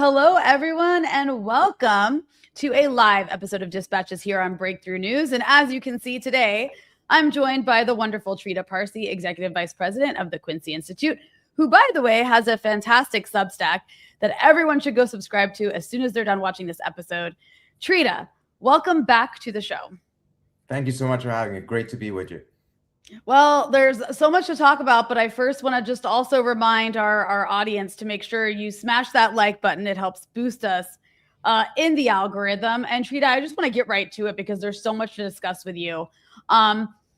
Hello, everyone, and welcome to a live episode of Dispatches here on Breakthrough News. And as you can see today, I'm joined by the wonderful Trita Parsi, Executive Vice President of the Quincy Institute, who, by the way, has a fantastic Substack that everyone should go subscribe to as soon as they're done watching this episode. Trita, welcome back to the show. Thank you so much for having me. Great to be with you. Well, there's so much to talk about, but I first want to just also remind our audience to make sure you smash that like button. It helps boost us in the algorithm. And Trita, I just want to get right to it because there's so much to discuss with you.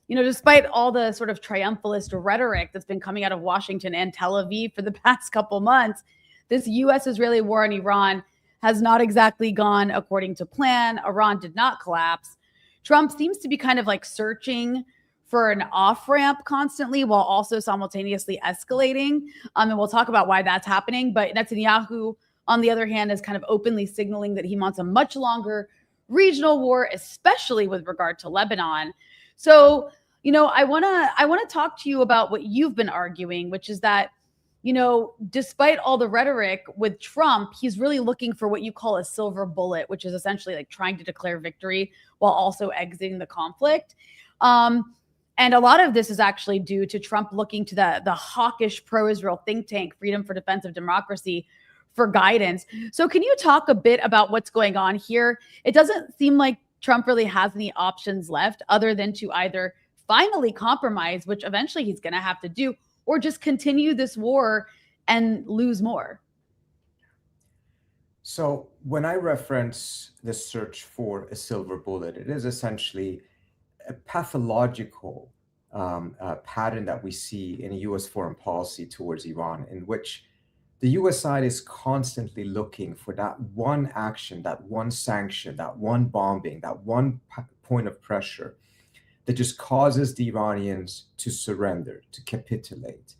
Despite all the sort of triumphalist rhetoric that's been coming out of Washington and Tel Aviv for the past couple months, this U.S.-Israeli war in Iran has not exactly gone according to plan. Iran did not collapse. Trump seems to be kind of like searching for an off-ramp constantly while also simultaneously escalating. And we'll talk about why that's happening. But Netanyahu, on the other hand, is kind of openly signaling that he wants a much longer regional war, especially with regard to Lebanon. So, I want to talk to you about what you've been arguing, which is that, despite all the rhetoric with Trump, he's really looking for what you call a silver bullet, which is essentially like trying to declare victory while also exiting the conflict. And a lot of this is actually due to Trump looking to the hawkish pro-Israel think tank, Freedom for Defense of Democracy, for guidance. So can you talk a bit about what's going on here? It doesn't seem like Trump really has any options left other than to either finally compromise, which eventually he's going to have to do, or just continue this war and lose more. So when I reference the search for a silver bullet, it is essentially a pathological pattern that we see in U.S. foreign policy towards Iran, in which the U.S. side is constantly looking for that one action, that one sanction, that one bombing, that one point of pressure that just causes the Iranians to surrender, to capitulate,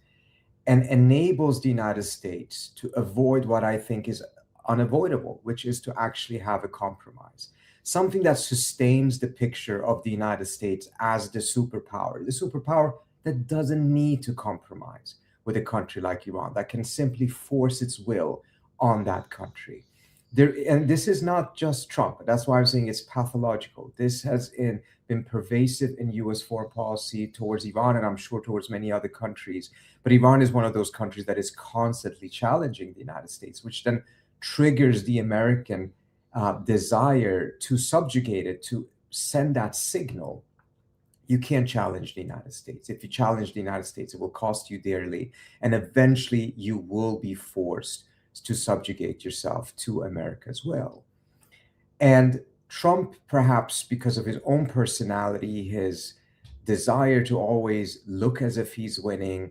and enables the United States to avoid what I think is unavoidable, which is to actually have a compromise. Something that sustains the picture of the United States as the superpower that doesn't need to compromise with a country like Iran, that can simply force its will on that country. And this is not just Trump. That's why I'm saying it's pathological. This has been pervasive in U.S. foreign policy towards Iran, and I'm sure towards many other countries. But Iran is one of those countries that is constantly challenging the United States, which then triggers the American desire to subjugate it, to send that signal. You can't challenge the United States. If you challenge the United States, it will cost you dearly, and eventually you will be forced to subjugate yourself to America as well. And Trump, perhaps because of his own personality, his desire to always look as if he's winning,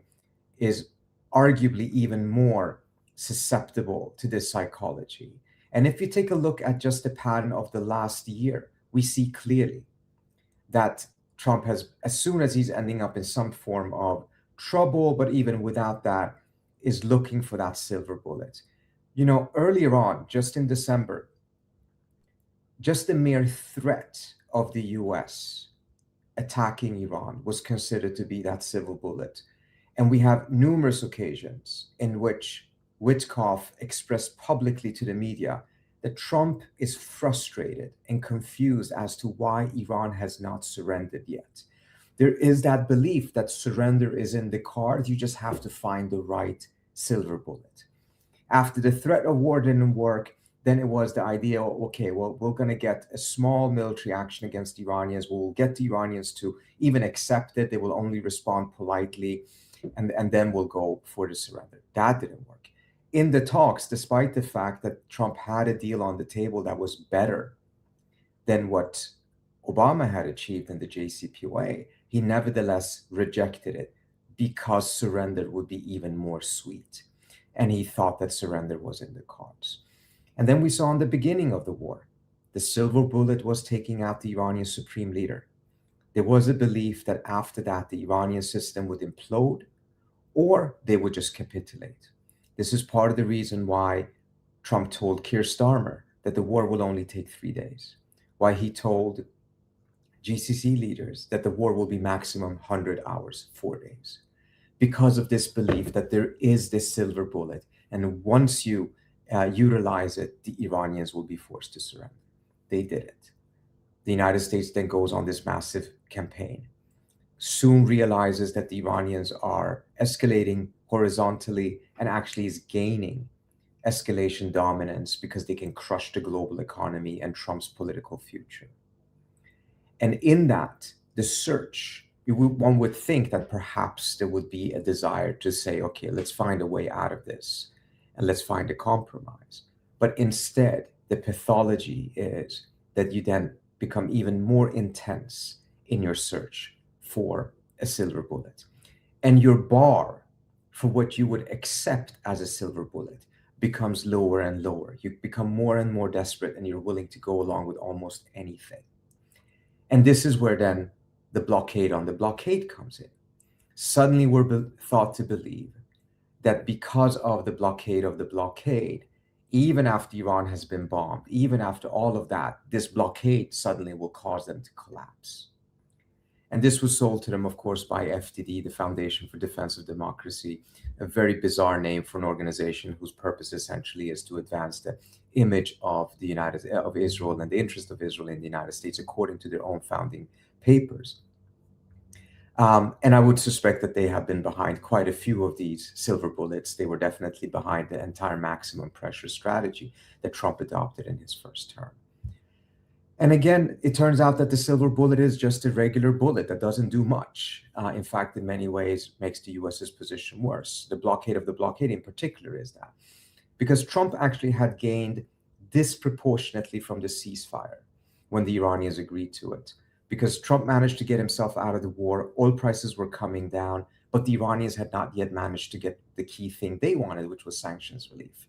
is arguably even more susceptible to this psychology. And if you take a look at just the pattern of the last year, we see clearly that Trump has, as soon as he's ending up in some form of trouble, but even without that, is looking for that silver bullet. Earlier on, just in December, just the mere threat of the US attacking Iran was considered to be that silver bullet. And we have numerous occasions in which Witkoff expressed publicly to the media that Trump is frustrated and confused as to why Iran has not surrendered yet. There is that belief that surrender is in the cards. You just have to find the right silver bullet. After the threat of war didn't work, then it was the idea, okay, well, we're going to get a small military action against the Iranians. We'll get the Iranians to even accept it. They will only respond politely, and then we'll go for the surrender. That didn't work. In the talks, despite the fact that Trump had a deal on the table that was better than what Obama had achieved in the JCPOA, he nevertheless rejected it because surrender would be even more sweet. And he thought that surrender was in the cards. And then we saw in the beginning of the war, the silver bullet was taking out the Iranian supreme leader. There was a belief that after that, the Iranian system would implode or they would just capitulate. This is part of the reason why Trump told Keir Starmer that the war will only take 3 days, why he told GCC leaders that the war will be maximum 100 hours, 4 days, because of this belief that there is this silver bullet. And once you utilize it, the Iranians will be forced to surrender. They did it. The United States then goes on this massive campaign, soon realizes that the Iranians are escalating horizontally and actually is gaining escalation dominance because they can crush the global economy and Trump's political future. And in that, the search, one would think that perhaps there would be a desire to say, okay, let's find a way out of this and let's find a compromise. But instead, the pathology is that you then become even more intense in your search for a silver bullet. And your bar for what you would accept as a silver bullet becomes lower and lower. You become more and more desperate, and you're willing to go along with almost anything. And this is where then the blockade on the blockade comes in. Suddenly we're thought to believe that because of the blockade, even after Iran has been bombed, even after all of that, this blockade suddenly will cause them to collapse. And this was sold to them, of course, by FDD, the Foundation for Defense of Democracy, a very bizarre name for an organization whose purpose essentially is to advance the image of Israel and the interest of Israel in the United States, according to their own founding papers. And I would suspect that they have been behind quite a few of these silver bullets. They were definitely behind the entire maximum pressure strategy that Trump adopted in his first term. And again, it turns out that the silver bullet is just a regular bullet that doesn't do much. In fact, in many ways, makes the US's position worse. The blockade of the blockade in particular is that. Because Trump actually had gained disproportionately from the ceasefire when the Iranians agreed to it. Because Trump managed to get himself out of the war, oil prices were coming down, but the Iranians had not yet managed to get the key thing they wanted, which was sanctions relief.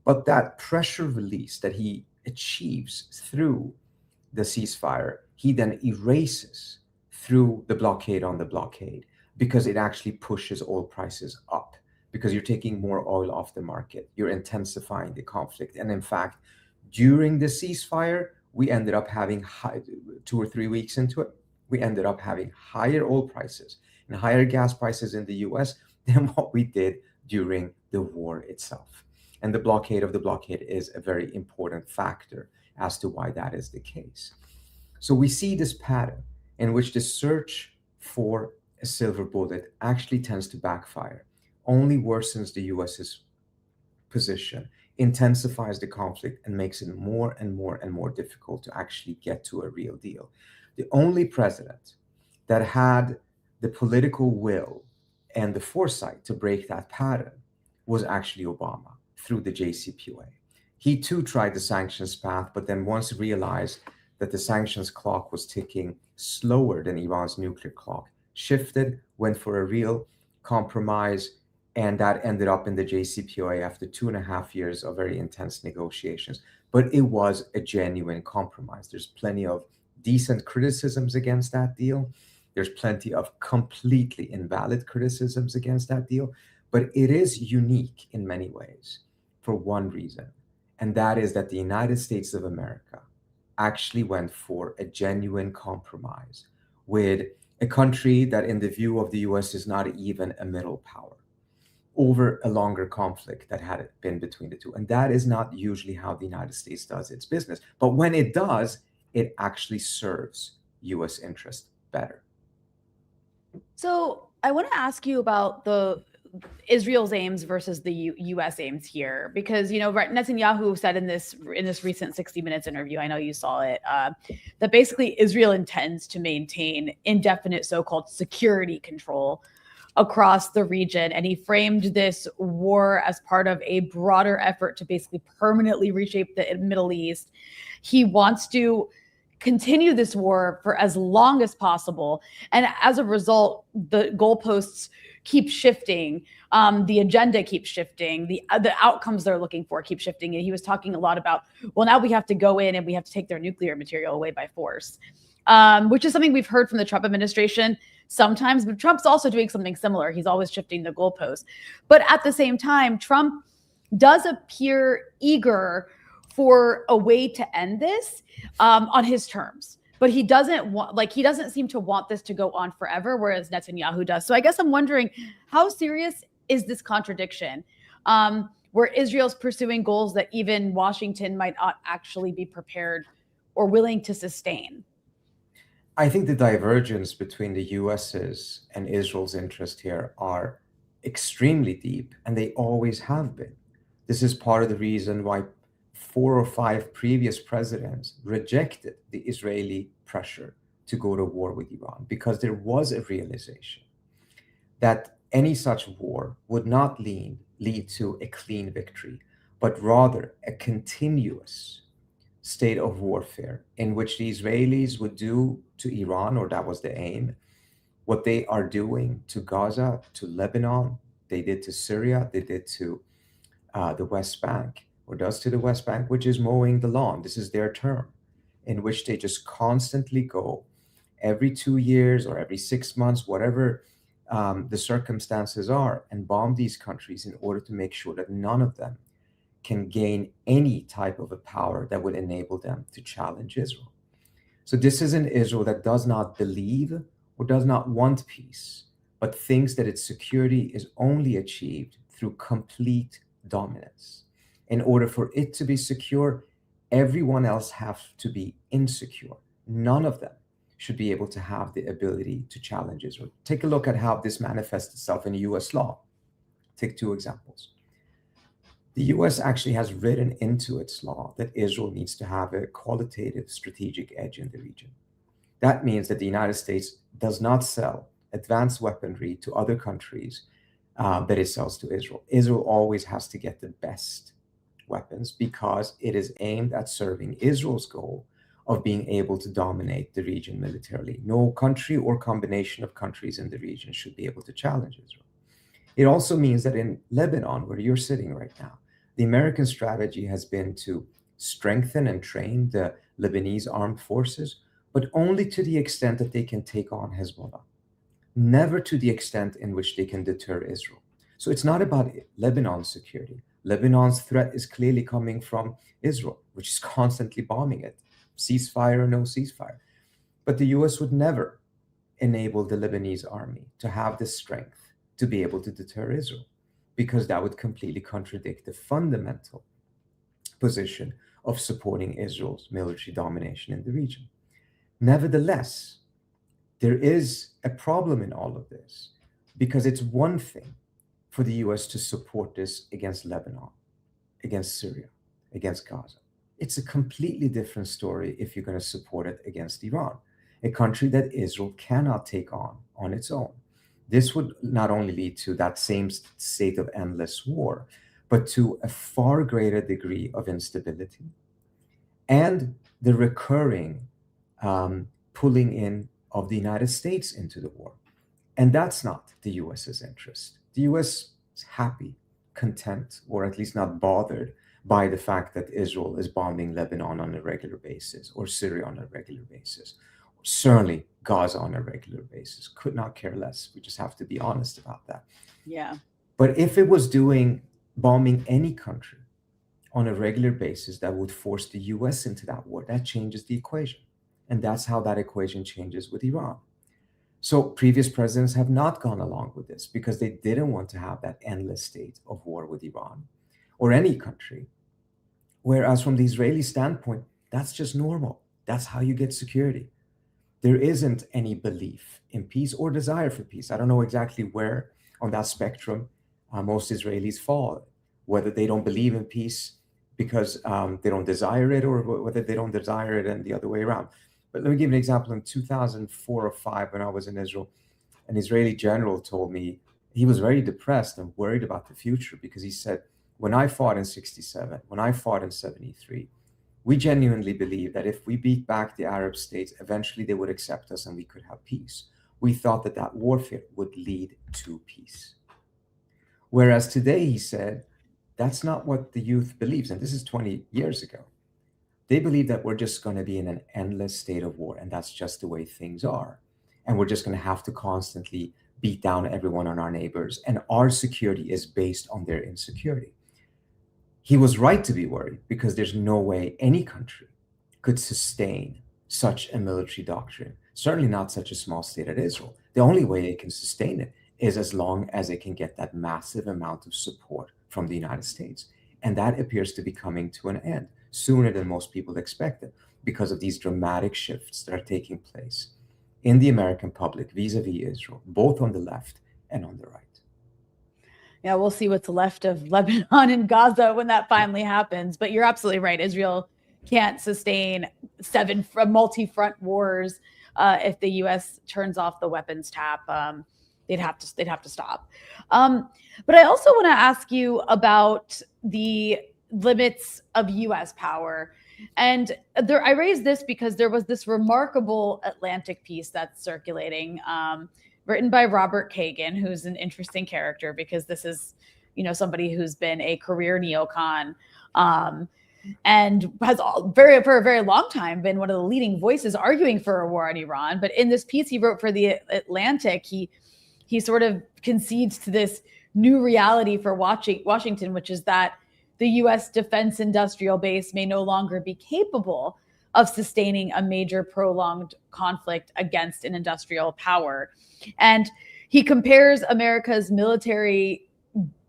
But that pressure release that he achieves through the ceasefire, he then erases through the blockade on the blockade, because it actually pushes oil prices up, because you're taking more oil off the market, you're intensifying the conflict. And in fact, during the ceasefire, we ended up having 2 or 3 weeks into it, we ended up having higher oil prices and higher gas prices in the US than what we did during the war itself. And the blockade of the blockade is a very important factor as to why that is the case. So we see this pattern in which the search for a silver bullet actually tends to backfire, only worsens the US's position, intensifies the conflict, and makes it more and more and more difficult to actually get to a real deal. The only president that had the political will and the foresight to break that pattern was actually Obama through the JCPOA. He too tried the sanctions path, but then once realized that the sanctions clock was ticking slower than Iran's nuclear clock, shifted, went for a real compromise, and that ended up in the JCPOA after 2.5 years of very intense negotiations. But it was a genuine compromise. There's plenty of decent criticisms against that deal. There's plenty of completely invalid criticisms against that deal. But it is unique in many ways for one reason, and that is that the United States of America actually went for a genuine compromise with a country that, in the view of the US, is not even a middle power, over a longer conflict that had been between the two. And that is not usually how the United States does its business. But when it does, it actually serves US interest better. So I want to ask you about the Israel's aims versus the U.S. aims here, because Netanyahu said in this recent 60 Minutes interview, I know you saw it, that basically Israel intends to maintain indefinite so-called security control across the region, and he framed this war as part of a broader effort to basically permanently reshape the Middle East. He wants to continue this war for as long as possible, and as a result, the goalposts keep shifting, the agenda keeps shifting, the outcomes they're looking for keep shifting. And he was talking a lot about, well, now we have to go in and we have to take their nuclear material away by force, which is something we've heard from the Trump administration sometimes, but Trump's also doing something similar. He's always shifting the goalposts. But at the same time, Trump does appear eager for a way to end this on his terms. But he doesn't seem to want this to go on forever, whereas Netanyahu does. So I guess I'm wondering, how serious is this contradiction? where Israel's pursuing goals that even Washington might not actually be prepared or willing to sustain? I think the divergence between the US's and Israel's interest here are extremely deep, and they always have been. This is part of the reason why 4 or 5 previous presidents rejected the Israeli pressure to go to war with Iran, because there was a realization that any such war would not lead to a clean victory, but rather a continuous state of warfare in which the Israelis would do to Iran, or that was the aim, what they are doing to Gaza, to Lebanon, they did to Syria, they did to the West Bank, or does to the West Bank, which is mowing the lawn. This is their term, in which they just constantly go every 2 years or every 6 months, whatever the circumstances are, and bomb these countries in order to make sure that none of them can gain any type of a power that would enable them to challenge Israel. So this is an Israel that does not believe or does not want peace, but thinks that its security is only achieved through complete dominance. In order for it to be secure, everyone else has to be insecure. None of them should be able to have the ability to challenge Israel. Take a look at how this manifests itself in US law. Take 2 examples. The US actually has written into its law that Israel needs to have a qualitative strategic edge in the region. That means that the United States does not sell advanced weaponry to other countries that it sells to Israel. Israel always has to get the best weapons, because it is aimed at serving Israel's goal of being able to dominate the region militarily. No country or combination of countries in the region should be able to challenge Israel. It also means that in Lebanon, where you're sitting right now, the American strategy has been to strengthen and train the Lebanese armed forces, but only to the extent that they can take on Hezbollah, never to the extent in which they can deter Israel. So it's not about Lebanon's security. Lebanon's threat is clearly coming from Israel, which is constantly bombing it, ceasefire or no ceasefire. But the US would never enable the Lebanese army to have the strength to be able to deter Israel, because that would completely contradict the fundamental position of supporting Israel's military domination in the region. Nevertheless, there is a problem in all of this, because it's one thing for the US to support this against Lebanon, against Syria, against Gaza. It's a completely different story if you're going to support it against Iran, a country that Israel cannot take on its own. This would not only lead to that same state of endless war, but to a far greater degree of instability and the recurring pulling in of the United States into the war. And that's not the US's interest. The US is happy, content, or at least not bothered by the fact that Israel is bombing Lebanon on a regular basis, or Syria on a regular basis, or certainly Gaza on a regular basis. Could not care less. We just have to be honest about that. Yeah. But if it was bombing any country on a regular basis, that would force the US into that war. That changes the equation. And that's how that equation changes with Iran. So previous presidents have not gone along with this, because they didn't want to have that endless state of war with Iran or any country. Whereas from the Israeli standpoint, that's just normal. That's how you get security. There isn't any belief in peace or desire for peace. I don't know exactly where on that spectrum most Israelis fall, whether they don't believe in peace because they don't desire it, or whether they don't desire it and the other way around. But let me give you an example. In 2004 or 5, when I was in Israel, an Israeli general told me he was very depressed and worried about the future, because he said, when I fought in 67, when I fought in 73, we genuinely believed that if we beat back the Arab states, eventually they would accept us and we could have peace. We thought that that warfare would lead to peace. Whereas today, he said, that's not what the youth believes. And this is 20 years ago. They believe that we're just going to be in an endless state of war, and that's just the way things are. And we're just going to have to constantly beat down everyone on our neighbors, and our security is based on their insecurity. He was right to be worried, because there's no way any country could sustain such a military doctrine, certainly not such a small state as Israel. The only way it can sustain it is as long as it can get that massive amount of support from the United States. And that appears to be coming to an end sooner than most people expected because of these dramatic shifts that are taking place in the American public vis-a-vis Israel, both on the left and on the right. Yeah, we'll see what's left of Lebanon and Gaza when that finally happens. But you're absolutely right. Israel can't sustain multi-front wars if the U.S. turns off the weapons tap. They'd have to stop. But I also want to ask you about the limits of U.S. power. And I raised this because there was this remarkable Atlantic piece that's circulating, written by Robert Kagan, who's an interesting character because this is, somebody who's been a career neocon, and has for a very long time been one of the leading voices arguing for a war on Iran. But in this piece he wrote for the Atlantic, he sort of concedes to this new reality for Washington, which is that the U.S. defense industrial base may no longer be capable of sustaining a major prolonged conflict against an industrial power. And he compares America's military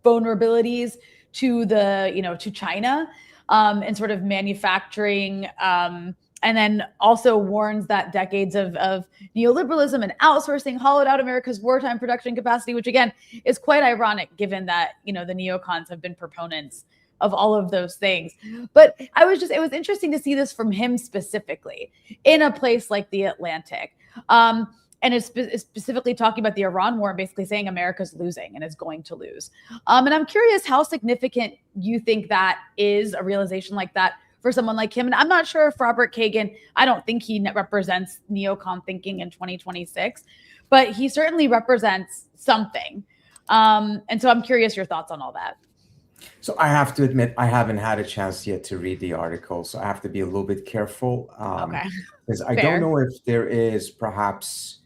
vulnerabilities to to China, and sort of manufacturing, and then also warns that decades of neoliberalism and outsourcing hollowed out America's wartime production capacity, which again is quite ironic given that, the neocons have been proponents of all of those things. But it was interesting to see this from him specifically in a place like the Atlantic. And it's specifically talking about the Iran war and basically saying America's losing and is going to lose. And I'm curious how significant you think that is, a realization like that for someone like him. And I'm not sure if Robert Kagan, I don't think he represents neocon thinking in 2026, but he certainly represents something. And so I'm curious your thoughts on all that. So I have to admit, I haven't had a chance yet to read the article, so I have to be a little bit careful. Okay. Because I don't know if there is perhaps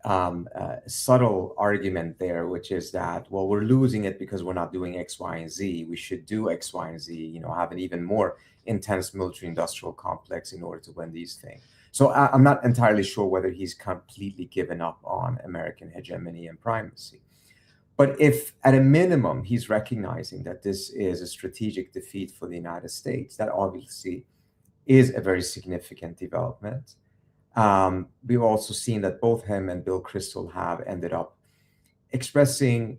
a subtle argument there, which is that, well, we're losing it because we're not doing X, Y, and Z. We should do X, Y, and Z, have an even more intense military industrial complex in order to win these things. So I'm not entirely sure whether he's completely given up on American hegemony and primacy. But if at a minimum, he's recognizing that this is a strategic defeat for the United States, that obviously is a very significant development. We've also seen that both him and Bill Kristol have ended up expressing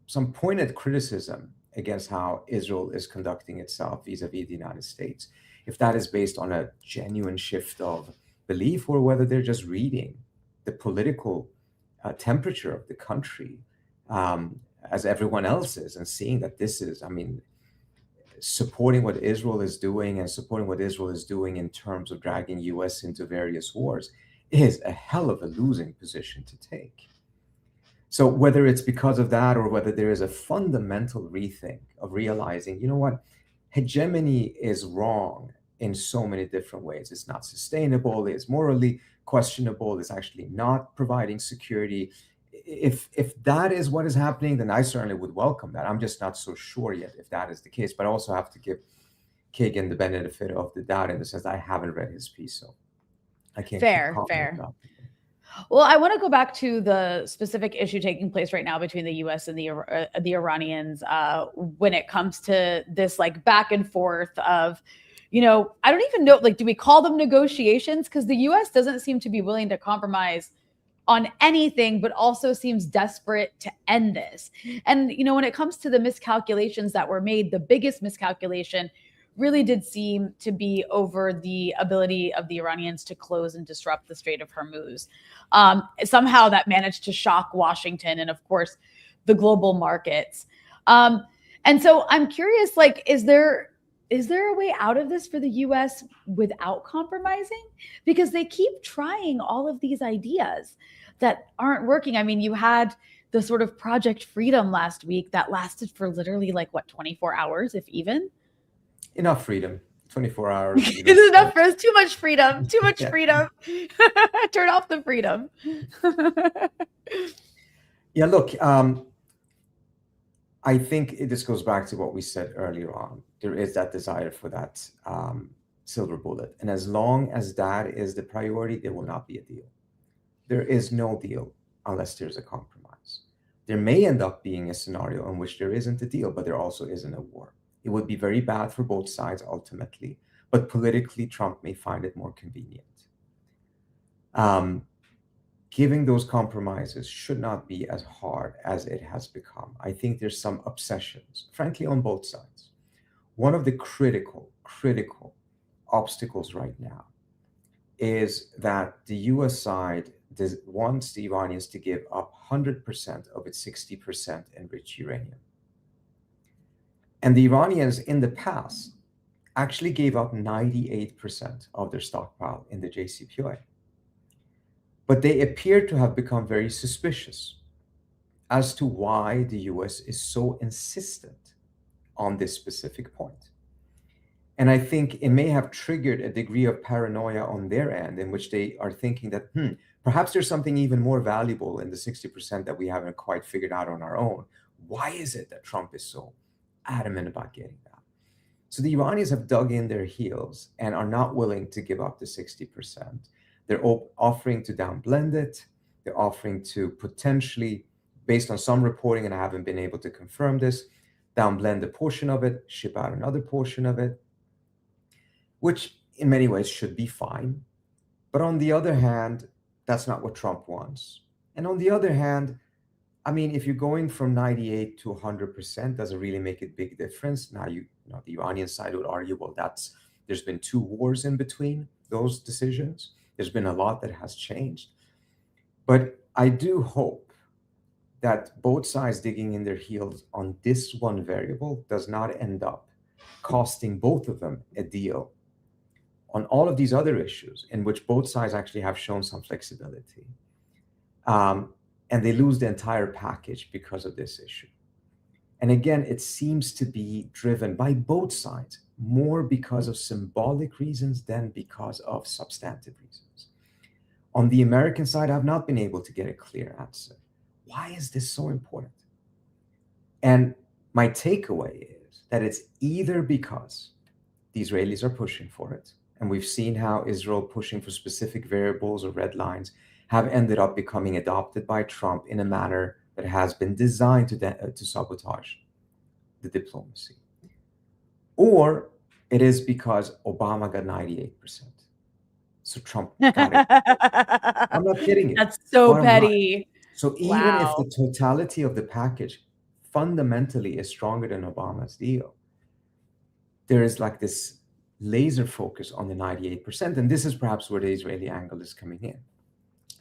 some pointed criticism against how Israel is conducting itself vis-a-vis the United States. If that is based on a genuine shift of belief or whether they're just reading the political temperature of the country, as everyone else is, and seeing that this is, supporting what Israel is doing and supporting what Israel is doing in terms of dragging US into various wars is a hell of a losing position to take. So whether it's because of that or whether there is a fundamental rethink of realizing, hegemony is wrong in so many different ways. It's not sustainable, it's morally questionable, it's actually not providing security. If that is what is happening, then I certainly would welcome that. I'm just not so sure yet if that is the case. But I also have to give Kagan the benefit of the doubt in the sense that I haven't read his piece, so I can't. Fair. Well, I want to go back to the specific issue taking place right now between the U.S. and the Iranians when it comes to this back and forth of, I don't even know, do we call them negotiations? Because the U.S. doesn't seem to be willing to compromise on anything, but also seems desperate to end this. And, when it comes to the miscalculations that were made, the biggest miscalculation really did seem to be over the ability of the Iranians to close and disrupt the Strait of Hormuz. Somehow that managed to shock Washington and, of course, the global markets. And so I'm curious, is there a way out of this for the U.S. without compromising? Because they keep trying all of these ideas that aren't working. You had the sort of Project Freedom last week that lasted for literally 24 hours, if even? Enough freedom. 24 hours. It's enough for us. Too much freedom. Too much freedom. Turn off the freedom. Yeah, look, I think this goes back to what we said earlier on. There is that desire for that silver bullet. And as long as that is the priority, there will not be a deal. There is no deal unless there's a compromise. There may end up being a scenario in which there isn't a deal, but there also isn't a war. It would be very bad for both sides ultimately, but politically, Trump may find it more convenient. Giving those compromises should not be as hard as it has become. I think there's some obsessions, frankly, on both sides. One of the critical obstacles right now is that the US side wants the Iranians to give up 100% of its 60% enriched uranium. And the Iranians in the past actually gave up 98% of their stockpile in the JCPOA. But they appear to have become very suspicious as to why the US is so insistent on this specific point. And I think it may have triggered a degree of paranoia on their end, in which they are thinking that, perhaps there's something even more valuable in the 60% that we haven't quite figured out on our own. Why is it that Trump is so adamant about getting that? So the Iranians have dug in their heels and are not willing to give up the 60%. They're offering to downblend it. They're offering to potentially, based on some reporting, and I haven't been able to confirm this, downblend a portion of it, ship out another portion of it, which in many ways should be fine. But on the other hand, that's not what Trump wants. And on the other hand, I mean, if you're going from 98 to 100%, does it really make a big difference? Now, the Iranian side would argue, well, there's been 2 wars in between those decisions. There's been a lot that has changed. But I do hope that both sides digging in their heels on this one variable does not end up costing both of them a deal on all of these other issues in which both sides actually have shown some flexibility. And they lose the entire package because of this issue. And again, it seems to be driven by both sides more because of symbolic reasons than because of substantive reasons. On the American side, I've not been able to get a clear answer. Why is this so important? And my takeaway is that it's either because the Israelis are pushing for it, and we've seen how Israel pushing for specific variables or red lines have ended up becoming adopted by Trump in a manner that has been designed to sabotage the diplomacy. Or it is because Obama got 98%. So Trump got it. I'm not kidding you. That's so Bottom petty. line. So even if the totality of the package fundamentally is stronger than Obama's deal, there is like this laser focus on the 98%. And this is perhaps where the Israeli angle is coming in.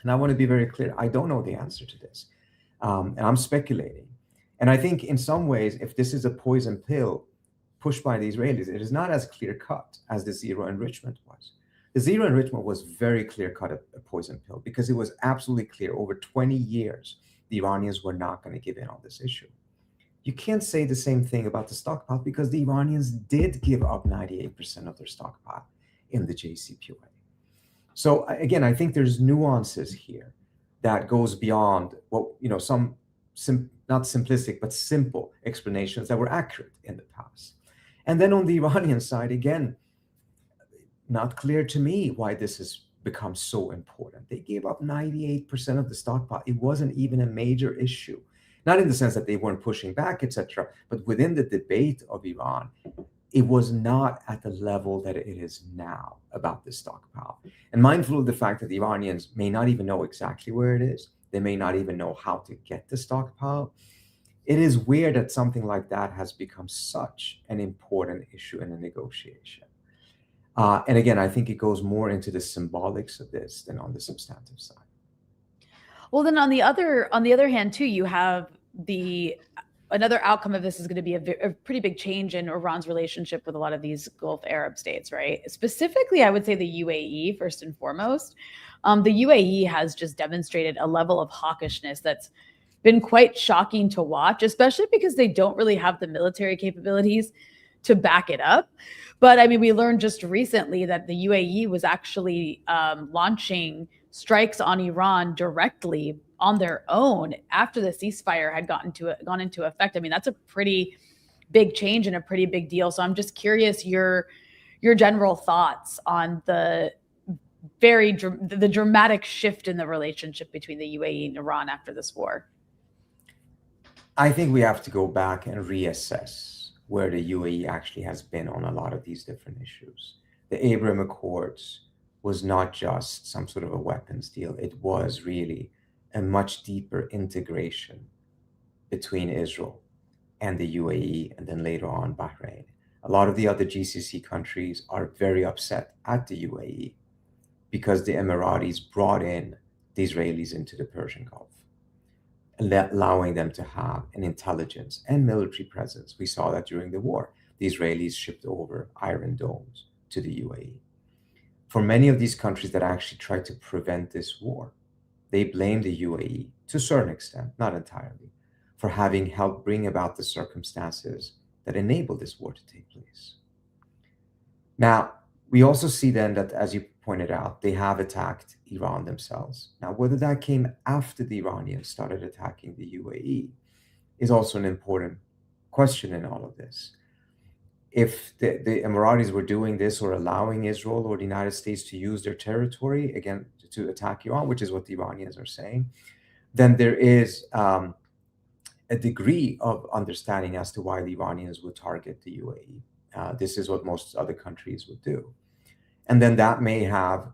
And I want to be very clear. I don't know the answer to this. And I'm speculating. And I think in some ways, if this is a poison pill pushed by the Israelis, it is not as clear cut as the zero enrichment was. The zero enrichment was very clear cut a poison pill because it was absolutely clear over 20 years, the Iranians were not going to give in on this issue. You can't say the same thing about the stockpile because the Iranians did give up 98% of their stockpile in the JCPOA. So again, I think there's nuances here that goes beyond what, some not simplistic, but simple explanations that were accurate in the past. And then on the Iranian side, again, not clear to me why this has become so important. They gave up 98% of the stockpile. It wasn't even a major issue. Not in the sense that they weren't pushing back, etc., but within the debate of Iran, it was not at the level that it is now about the stockpile. And mindful of the fact that the Iranians may not even know exactly where it is, they may not even know how to get the stockpile, it is weird that something like that has become such an important issue in a negotiation. And again, I think it goes more into the symbolics of this than on the substantive side. Well, then on the other hand, too, you have another outcome of this is going to be a pretty big change in Iran's relationship with a lot of these Gulf Arab states, right? Specifically, I would say the UAE first and foremost. The UAE has just demonstrated a level of hawkishness that's been quite shocking to watch, especially because they don't really have the military capabilities to back it up. But I mean, we learned just recently that the UAE was actually launching strikes on Iran directly on their own after the ceasefire had gone into effect. I mean, that's a pretty big change and a pretty big deal. So I'm just curious your general thoughts on the dramatic shift in the relationship between the UAE and Iran after this war. I think we have to go back and reassess where the UAE actually has been on a lot of these different issues. The Abraham Accords was not just some sort of a weapons deal, it was really a much deeper integration between Israel and the UAE, and then later on Bahrain. A lot of the other GCC countries are very upset at the UAE because the Emiratis brought in the Israelis into the Persian Gulf, allowing them to have an intelligence and military presence. We saw that during the war. The Israelis shipped over Iron Domes to the UAE. For many of these countries that actually tried to prevent this war, they blame the UAE to a certain extent, not entirely, for having helped bring about the circumstances that enabled this war to take place. Now, we also see then that, as you pointed out, they have attacked Iran themselves. Now, whether that came after the Iranians started attacking the UAE is also an important question in all of this. If the Emiratis were doing this or allowing Israel or the United States to use their territory, again, to attack Iran, which is what the Iranians are saying, then there is a degree of understanding as to why the Iranians would target the UAE. This is what most other countries would do. And then that may have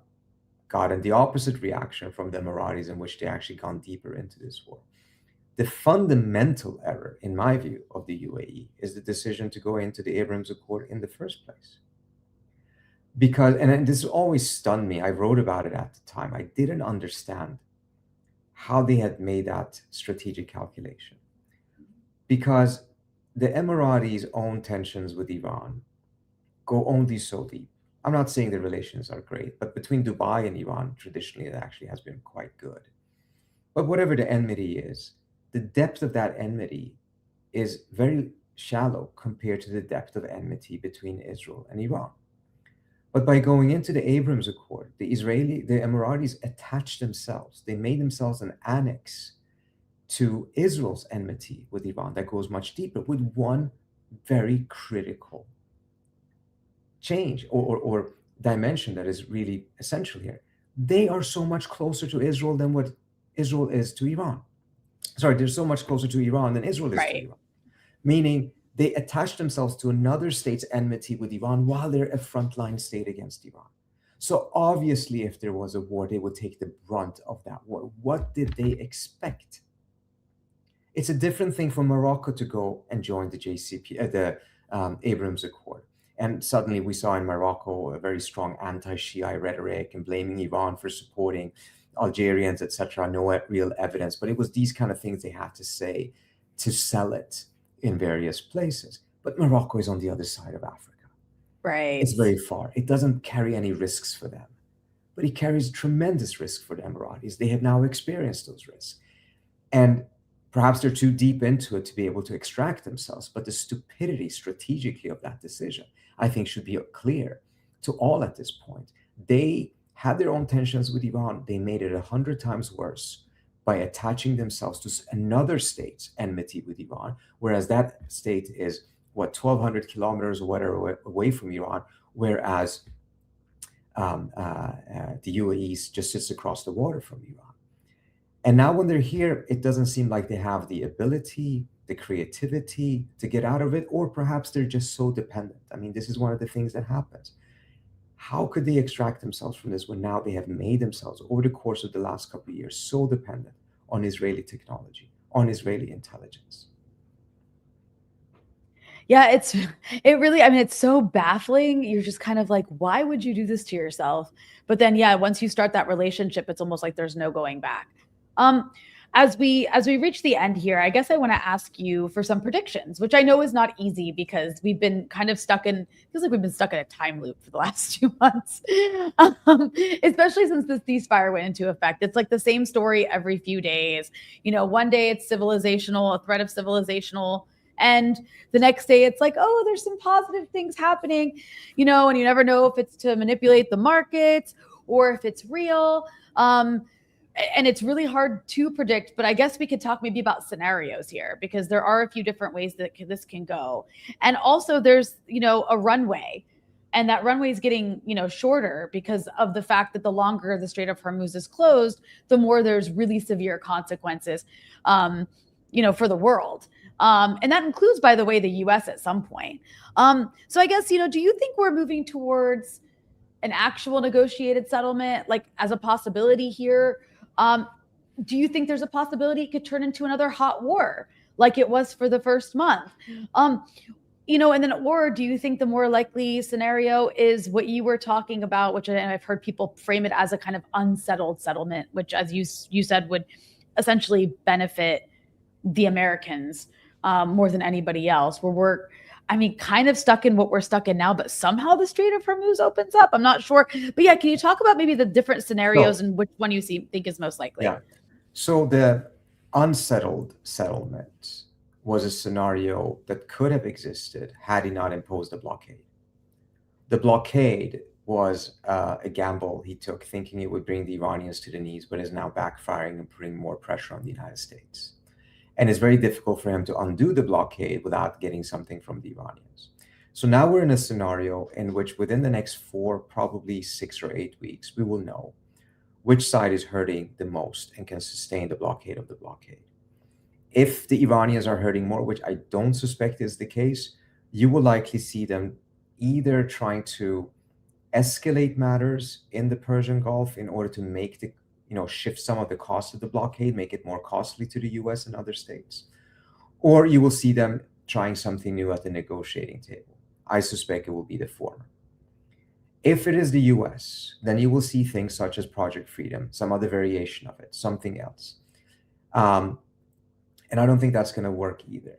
gotten the opposite reaction from the Emiratis, in which they actually gone deeper into this war. The fundamental error, in my view, of the UAE is the decision to go into the Abraham Accord in the first place. Because, and this always stunned me, I wrote about it at the time, I didn't understand how they had made that strategic calculation. Because the Emiratis' own tensions with Iran go only so deep. I'm not saying the relations are great, but between Dubai and Iran, traditionally, it actually has been quite good. But whatever the enmity is, the depth of that enmity is very shallow compared to the depth of enmity between Israel and Iran. But by going into the Abraham Accord, the Emiratis attached themselves. They made themselves an annex to Israel's enmity with Iran that goes much deeper, with one very critical change or dimension that is really essential here. They are so much closer to Israel than what Israel is to Iran. Sorry, they're so much closer to Iran than Israel is to Iran. Meaning they attach themselves to another state's enmity with Iran while they're a frontline state against Iran. So obviously, if there was a war, they would take the brunt of that war. What did they expect? It's a different thing for Morocco to go and join the Abraham Accord. And suddenly we saw in Morocco a very strong anti-Shia rhetoric and blaming Iran for supporting Algerians, etc. No real evidence, but it was these kind of things they had to say to sell it in various places. But Morocco is on the other side of Africa. Right. It's very far. It doesn't carry any risks for them, but it carries tremendous risk for the Emiratis. They have now experienced those risks. And perhaps they're too deep into it to be able to extract themselves, but the stupidity strategically of that decision, I think, should be clear to all at this point. They had their own tensions with Iran. They made it 100 times worse by attaching themselves to another state's enmity with Iran, whereas that state is, 1,200 kilometers or whatever away from Iran, whereas the UAE just sits across the water from Iran. And now when they're here, it doesn't seem like they have the ability, the creativity to get out of it, or perhaps they're just so dependent. I mean, this is one of the things that happens. How could they extract themselves from this when now they have made themselves, over the course of the last couple of years, so dependent on Israeli technology, on Israeli intelligence? Yeah, it really, I mean, it's so baffling. You're just kind of like, why would you do this to yourself? But then, yeah, once you start that relationship, it's almost like there's no going back. As we reach the end here, I guess I want to ask you for some predictions, which I know is not easy because we've been kind of feels like we've been stuck in a time loop for the last 2 months, especially since this ceasefire went into effect. It's like the same story every few days. You know, one day it's civilizational, a threat of civilizational, and the next day it's like, oh, there's some positive things happening, you know, and you never know if it's to manipulate the markets or if it's real. And it's really hard to predict, but I guess we could talk maybe about scenarios here because there are a few different ways that this can go. And also there's, you know, a runway, and that runway is getting, you know, shorter because of the fact that the longer the Strait of Hormuz is closed, the more there's really severe consequences. for the world. And that includes, by the way, the US at some point. So I guess, do you think we're moving towards an actual negotiated settlement, like as a possibility here? Do you think there's a possibility it could turn into another hot war like it was for the first month? And then, or do you think the more likely scenario is what you were talking about, which I've heard people frame it as a kind of unsettled settlement, which, as you said, would essentially benefit the Americans more than anybody else, where we're, kind of stuck in what we're stuck in now, but somehow the Strait of Hormuz opens up. I'm not sure. But yeah, can you talk about maybe the different scenarios and which one you think is most likely? Yeah. So the unsettled settlement was a scenario that could have existed had he not imposed a blockade. The blockade was a gamble he took, thinking it would bring the Iranians to the knees, but is now backfiring and putting more pressure on the United States. And it's very difficult for him to undo the blockade without getting something from the Iranians. So now we're in a scenario in which within the next 4, probably 6 or 8 weeks, we will know which side is hurting the most and can sustain the blockade of the blockade. If the Iranians are hurting more, which I don't suspect is the case, you will likely see them either trying to escalate matters in the Persian Gulf in order to make the shift some of the cost of the blockade, make it more costly to the US and other states. Or you will see them trying something new at the negotiating table. I suspect it will be the former. If it is the US, then you will see things such as Project Freedom, some other variation of it, something else. And I don't think that's going to work either.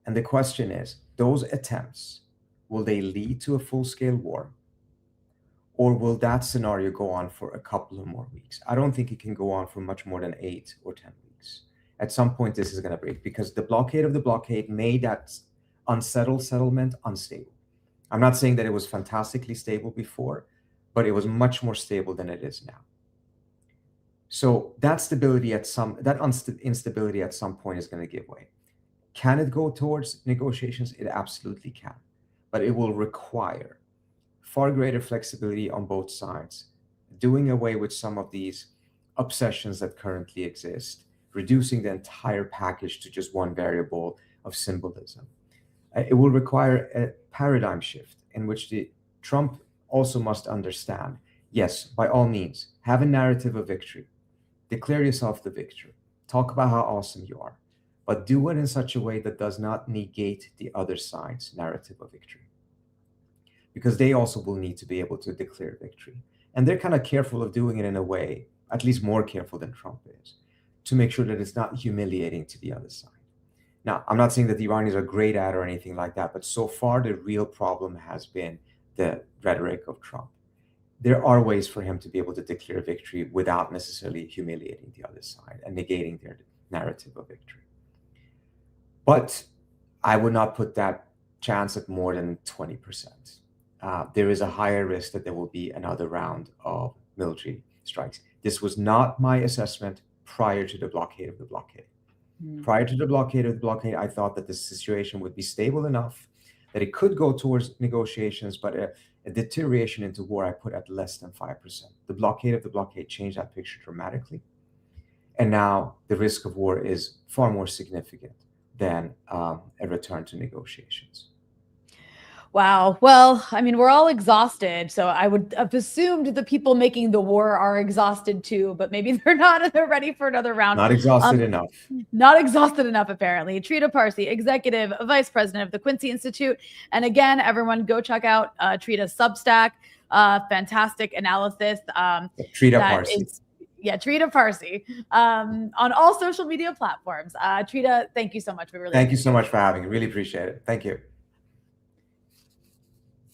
And the question is, those attempts, will they lead to a full-scale war? Or will that scenario go on for a couple of more weeks? I don't think it can go on for much more than 8 or 10 weeks. At some point, this is going to break because the blockade of the blockade made that unsettled settlement unstable. I'm not saying that it was fantastically stable before, but it was much more stable than it is now. So that instability at some point is going to give way. Can it go towards negotiations? It absolutely can, but it will require far greater flexibility on both sides, doing away with some of these obsessions that currently exist, reducing the entire package to just one variable of symbolism. It will require a paradigm shift in which Trump also must understand, yes, by all means, have a narrative of victory. Declare yourself the victor. Talk about how awesome you are, but do it in such a way that does not negate the other side's narrative of victory. Because they also will need to be able to declare victory. And they're kind of careful of doing it in a way, at least more careful than Trump is, to make sure that it's not humiliating to the other side. Now, I'm not saying that the Iranians are great at or anything like that, but so far the real problem has been the rhetoric of Trump. There are ways for him to be able to declare victory without necessarily humiliating the other side and negating their narrative of victory. But I would not put that chance at more than 20%. There is a higher risk that there will be another round of military strikes. This was not my assessment prior to the blockade of the blockade. Prior to the blockade of the blockade, I thought that the situation would be stable enough that it could go towards negotiations, but a deterioration into war I put at less than 5%. The blockade of the blockade changed that picture dramatically. And now the risk of war is far more significant than a return to negotiations. Wow. Well, we're all exhausted. So I would have assumed the people making the war are exhausted too, but maybe they're not and they're ready for another round. Not exhausted enough. Not exhausted enough, apparently. Trita Parsi, Executive Vice President of the Quincy Institute. And again, everyone go check out Trita's Substack. Fantastic analysis. Trita Parsi. Trita Parsi on all social media platforms. Trita, thank you so much. Thank you so much for having me. Really appreciate it. Thank you.